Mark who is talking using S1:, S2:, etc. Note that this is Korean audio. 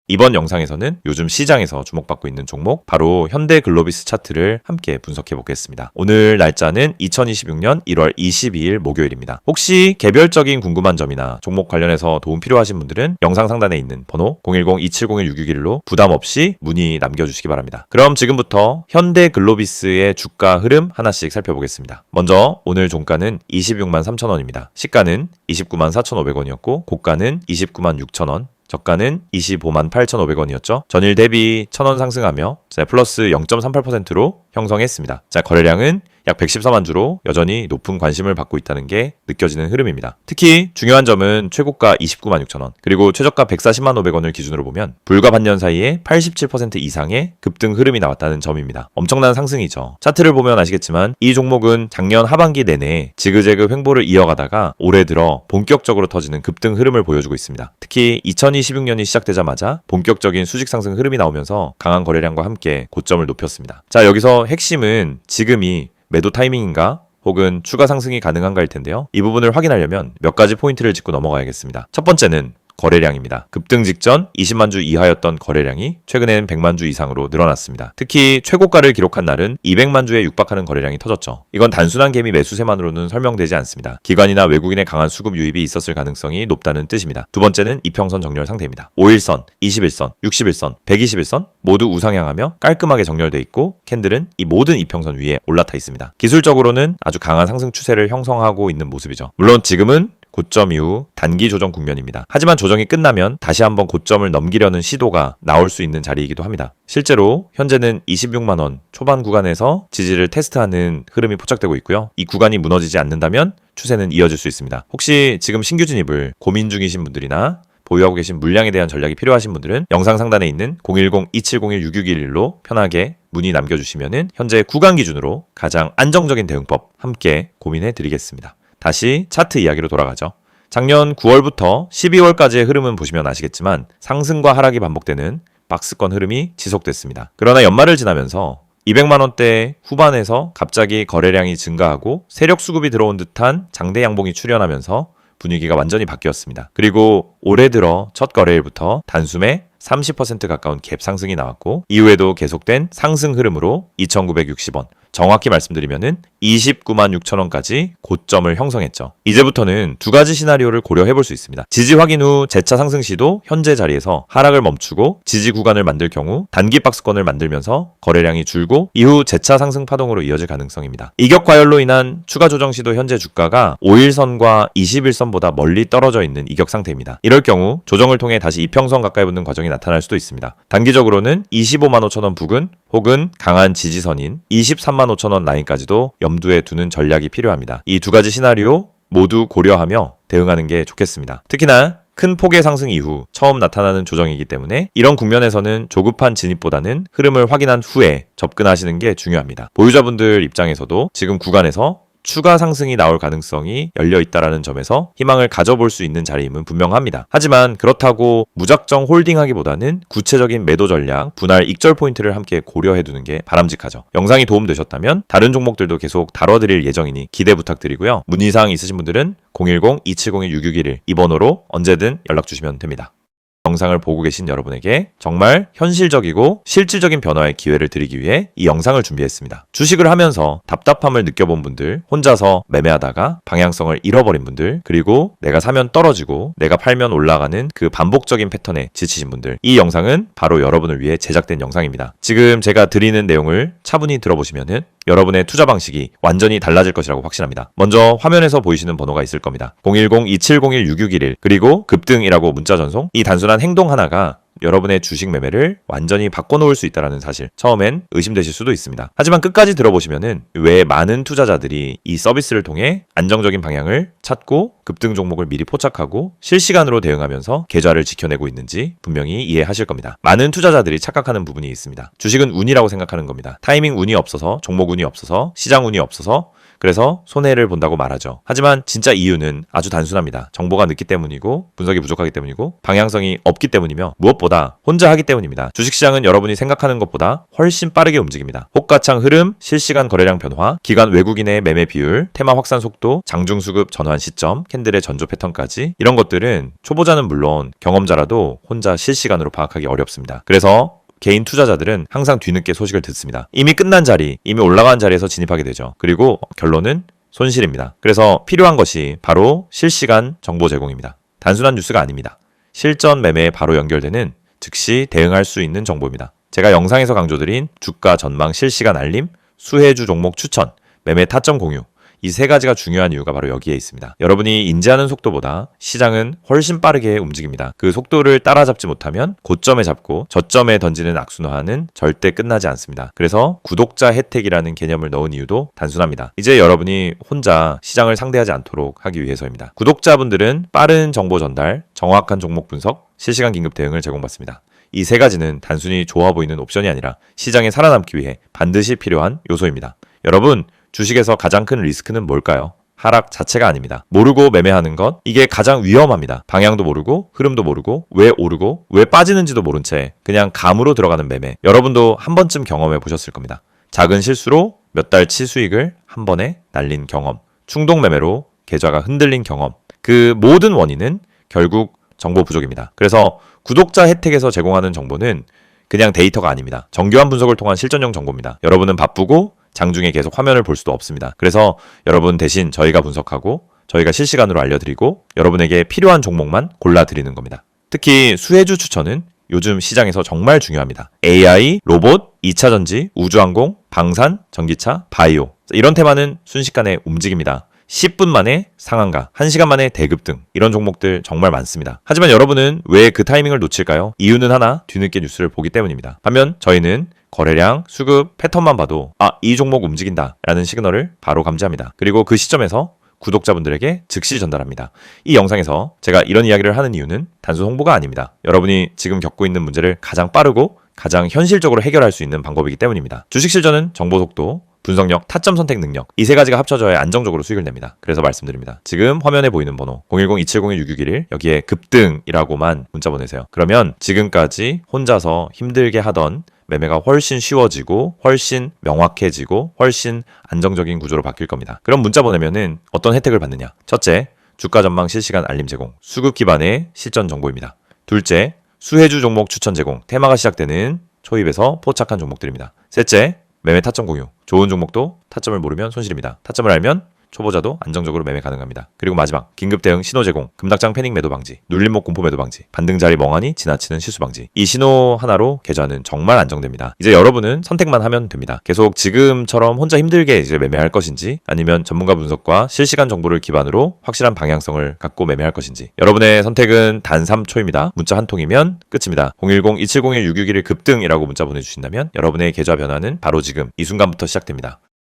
S1: 이번 영상에서는 요즘 시장에서 주목받고 있는 종목 바로 현대글로비스 차트를 함께 분석해 보겠습니다. 오늘 날짜는 2026년 1월 22일 목요일입니다. 혹시 개별적인 궁금한 점이나 종목 관련해서 도움 필요하신 분들은 영상 상단에 있는 번호 010-2701-661로 부담 없이 문의 남겨주시기 바랍니다. 그럼 지금부터 현대글로비스의 주가 흐름 하나씩 살펴보겠습니다. 먼저 오늘 종가는 26만 3천원입니다. 시가는 29만 4,500원이었고 고가는 29만 6천원, 저가는 25만 8,500원이었죠. 전일 대비 1,000원 상승하며 플러스 0.38%로 형성했습니다. 거래량은 약 114만 주로 여전히 높은 관심을 받고 있다는 게 느껴지는 흐름입니다. 특히 중요한 점은 최고가 29만 6천원 그리고 최저가 140만 500원을 기준으로 보면 불과 반년 사이에 87% 이상의 급등 흐름이 나왔다는 점입니다. 엄청난 상승이죠. 차트를 보면 아시겠지만 이 종목은 작년 하반기 내내 지그재그 횡보를 이어가다가 올해 들어 본격적으로 터지는 급등 흐름을 보여주고 있습니다. 특히 2026년이 시작되자마자 본격적인 수직 상승 흐름이 나오면서 강한 거래량과 함께 고점을 높였습니다. 여기서 핵심은 지금이 매도 타이밍인가 혹은 추가 상승이 가능한가일 텐데요. 이 부분을 확인하려면 몇 가지 포인트를 짚고 넘어가야겠습니다. 첫 번째는 거래량입니다. 급등 직전 20만 주 이하였던 거래량이 최근엔 100만 주 이상으로 늘어났습니다. 특히 최고가를 기록한 날은 200만 주에 육박하는 거래량이 터졌죠. 이건 단순한 개미 매수세만으로는 설명되지 않습니다. 기관이나 외국인의 강한 수급 유입이 있었을 가능성이 높다는 뜻입니다. 두 번째는 이평선 정렬 상태입니다. 5일선, 21선, 61선, 121선 모두 우상향하며 깔끔하게 정렬돼 있고 캔들은 이 모든 이평선 위에 올라타 있습니다. 기술적으로는 아주 강한 상승 추세를 형성하고 있는 모습이죠. 물론 지금은 고점 이후 단기 조정 국면입니다. 하지만 조정이 끝나면 다시 한번 고점을 넘기려는 시도가 나올 수 있는 자리이기도 합니다. 실제로 현재는 26만 원 초반 구간에서 지지를 테스트하는 흐름이 포착되고 있고요. 이 구간이 무너지지 않는다면 추세는 이어질 수 있습니다. 혹시 지금 신규 진입을 고민 중이신 분들이나 보유하고 계신 물량에 대한 전략이 필요하신 분들은 영상 상단에 있는 010-2701-6611로 편하게 문의 남겨주시면 현재 구간 기준으로 가장 안정적인 대응법 함께 고민해 드리겠습니다. 다시 차트 이야기로 돌아가죠. 작년 9월부터 12월까지의 흐름은 보시면 아시겠지만 상승과 하락이 반복되는 박스권 흐름이 지속됐습니다. 그러나 연말을 지나면서 200만 원대 후반에서 갑자기 거래량이 증가하고 세력 수급이 들어온 듯한 장대 양봉이 출현하면서 분위기가 완전히 바뀌었습니다. 그리고 올해 들어 첫 거래일부터 단숨에 30% 가까운 갭 상승이 나왔고 이후에도 계속된 상승 흐름으로 2,960원 정확히 말씀드리면은 29만 6천원까지 고점을 형성했죠. 이제부터는 두 가지 시나리오를 고려해 볼 수 있습니다. 지지 확인 후 재차 상승 시도 현재 자리에서 하락을 멈추고 지지 구간을 만들 경우 단기 박스권을 만들면서 거래량이 줄고 이후 재차 상승 파동으로 이어질 가능성입니다. 이격 과열로 인한 추가 조정 시도 현재 주가가 5일선과 21선보다 멀리 떨어져 있는 이격 상태입니다. 이럴 경우 조정을 통해 다시 이평선 가까이 붙는 과정이 나타날 수도 있습니다. 단기적으로는 25만 5천원 부근 혹은 강한 지지선인 23만 5천원 라인까지도 염두에 두는 전략이 필요합니다. 이 두 가지 시나리오 모두 고려하며 대응하는 게 좋겠습니다. 특히나 큰 폭의 상승 이후 처음 나타나는 조정이기 때문에 이런 국면에서는 조급한 진입보다는 흐름을 확인한 후에 접근하시는 게 중요합니다. 보유자분들 입장에서도 지금 구간에서 추가 상승이 나올 가능성이 열려 있다는 점에서 희망을 가져볼 수 있는 자리임은 분명합니다. 하지만 그렇다고 무작정 홀딩하기보다는 구체적인 매도 전략, 분할 익절 포인트를 함께 고려해두는 게 바람직하죠. 영상이 도움되셨다면 다른 종목들도 계속 다뤄드릴 예정이니 기대 부탁드리고요. 문의사항 있으신 분들은 010-2701-6611 이 번호로 언제든 연락주시면 됩니다. 영상을 보고 계신 여러분에게 정말 현실적이고 실질적인 변화의 기회를 드리기 위해 이 영상을 준비했습니다. 주식을 하면서 답답함을 느껴본 분들, 혼자서 매매하다가 방향성을 잃어버린 분들, 그리고 내가 사면 떨어지고 내가 팔면 올라가는 그 반복적인 패턴에 지치신 분들, 이 영상은 바로 여러분을 위해 제작된 영상입니다. 지금 제가 드리는 내용을 차분히 들어보시면은 여러분의 투자 방식이 완전히 달라질 것이라고 확신합니다. 먼저 화면에서 보이시는 번호가 있을 겁니다. 010-2701-6611 그리고 급등이라고 문자 전송. 이 단순한 행동 하나가 여러분의 주식 매매를 완전히 바꿔놓을 수 있다는 사실 처음엔 의심되실 수도 있습니다. 하지만 끝까지 들어보시면은 왜 많은 투자자들이 이 서비스를 통해 안정적인 방향을 찾고 급등 종목을 미리 포착하고 실시간으로 대응하면서 계좌를 지켜내고 있는지 분명히 이해하실 겁니다. 많은 투자자들이 착각하는 부분이 있습니다. 주식은 운이라고 생각하는 겁니다. 타이밍 운이 없어서, 종목 운이 없어서, 시장 운이 없어서 그래서 손해를 본다고 말하죠. 하지만 진짜 이유는 아주 단순합니다. 정보가 늦기 때문이고 분석이 부족하기 때문이고 방향성이 없기 때문이며 무엇보다 혼자 하기 때문입니다. 주식시장은 여러분이 생각하는 것보다 훨씬 빠르게 움직입니다. 호가창 흐름, 실시간 거래량 변화, 기관 외국인의 매매 비율, 테마 확산 속도, 장중 수급 전환 시점, 캔들의 전조 패턴까지 이런 것들은 초보자는 물론 경험자라도 혼자 실시간으로 파악하기 어렵습니다. 그래서 개인 투자자들은 항상 뒤늦게 소식을 듣습니다. 이미 끝난 자리, 이미 올라간 자리에서 진입하게 되죠. 그리고 결론은 손실입니다. 그래서 필요한 것이 바로 실시간 정보 제공입니다. 단순한 뉴스가 아닙니다. 실전 매매에 바로 연결되는 즉시 대응할 수 있는 정보입니다. 제가 영상에서 강조드린 주가 전망 실시간 알림, 수혜주 종목 추천, 매매 타점 공유, 이 세 가지가 중요한 이유가 바로 여기에 있습니다. 여러분이 인지하는 속도보다 시장은 훨씬 빠르게 움직입니다. 그 속도를 따라잡지 못하면 고점에 잡고 저점에 던지는 악순환은 절대 끝나지 않습니다. 그래서 구독자 혜택이라는 개념을 넣은 이유도 단순합니다. 이제 여러분이 혼자 시장을 상대하지 않도록 하기 위해서입니다. 구독자분들은 빠른 정보 전달, 정확한 종목 분석, 실시간 긴급 대응을 제공받습니다. 이 세 가지는 단순히 좋아 보이는 옵션이 아니라 시장에 살아남기 위해 반드시 필요한 요소입니다. 여러분, 주식에서 가장 큰 리스크는 뭘까요? 하락 자체가 아닙니다. 모르고 매매하는 것, 이게 가장 위험합니다. 방향도 모르고, 흐름도 모르고, 왜 오르고, 왜 빠지는지도 모른 채 그냥 감으로 들어가는 매매. 여러분도 한 번쯤 경험해 보셨을 겁니다. 작은 실수로 몇 달치 수익을 한 번에 날린 경험, 충동 매매로 계좌가 흔들린 경험. 그 모든 원인은 결국 정보 부족입니다. 그래서 구독자 혜택에서 제공하는 정보는 그냥 데이터가 아닙니다. 정교한 분석을 통한 실전용 정보입니다. 여러분은 바쁘고 장중에 계속 화면을 볼 수도 없습니다. 그래서 여러분 대신 저희가 분석하고 저희가 실시간으로 알려드리고 여러분에게 필요한 종목만 골라드리는 겁니다. 특히 수혜주 추천은 요즘 시장에서 정말 중요합니다. AI, 로봇, 2차전지, 우주항공, 방산, 전기차, 바이오 이런 테마는 순식간에 움직입니다. 10분 만에 상한가, 1시간 만에 대급등 이런 종목들 정말 많습니다. 하지만 여러분은 왜 그 타이밍을 놓칠까요? 이유는 하나, 뒤늦게 뉴스를 보기 때문입니다. 반면 저희는 거래량, 수급, 패턴만 봐도 이 종목 움직인다 라는 시그널을 바로 감지합니다. 그리고 그 시점에서 구독자분들에게 즉시 전달합니다. 이 영상에서 제가 이런 이야기를 하는 이유는 단순 홍보가 아닙니다. 여러분이 지금 겪고 있는 문제를 가장 빠르고 가장 현실적으로 해결할 수 있는 방법이기 때문입니다. 주식 실전은 정보 속도, 분석력, 타점 선택 능력 이 세 가지가 합쳐져야 안정적으로 수익을 냅니다. 그래서 말씀드립니다. 지금 화면에 보이는 번호 010-2701-6611 여기에 급등이라고만 문자 보내세요. 그러면 지금까지 혼자서 힘들게 하던 매매가 훨씬 쉬워지고 훨씬 명확해지고 훨씬 안정적인 구조로 바뀔 겁니다. 그럼 문자 보내면은 어떤 혜택을 받느냐? 첫째, 주가 전망 실시간 알림 제공, 수급 기반의 실전 정보입니다. 둘째, 수혜주 종목 추천 제공, 테마가 시작되는 초입에서 포착한 종목들입니다. 셋째, 매매 타점 공유, 좋은 종목도 타점을 모르면 손실입니다. 타점을 알면 초보자도 안정적으로 매매 가능합니다. 그리고 마지막, 긴급 대응 신호 제공, 금닥장 패닉 매도 방지, 눌림목 공포 매도 방지, 반등 자리 멍하니 지나치는 실수 방지. 이 신호 하나로 계좌는 정말 안정됩니다. 이제 여러분은 선택만 하면 됩니다. 계속 지금처럼 혼자 힘들게 이제 매매할 것인지 아니면 전문가 분석과 실시간 정보를 기반으로 확실한 방향성을 갖고 매매할 것인지 여러분의 선택은 단 3초입니다. 문자 한 통이면 끝입니다. 010-2701-6611 급등이라고 문자 보내주신다면 여러분의 계좌 변화는 바로 지금 이 순간부터 시작됩니다.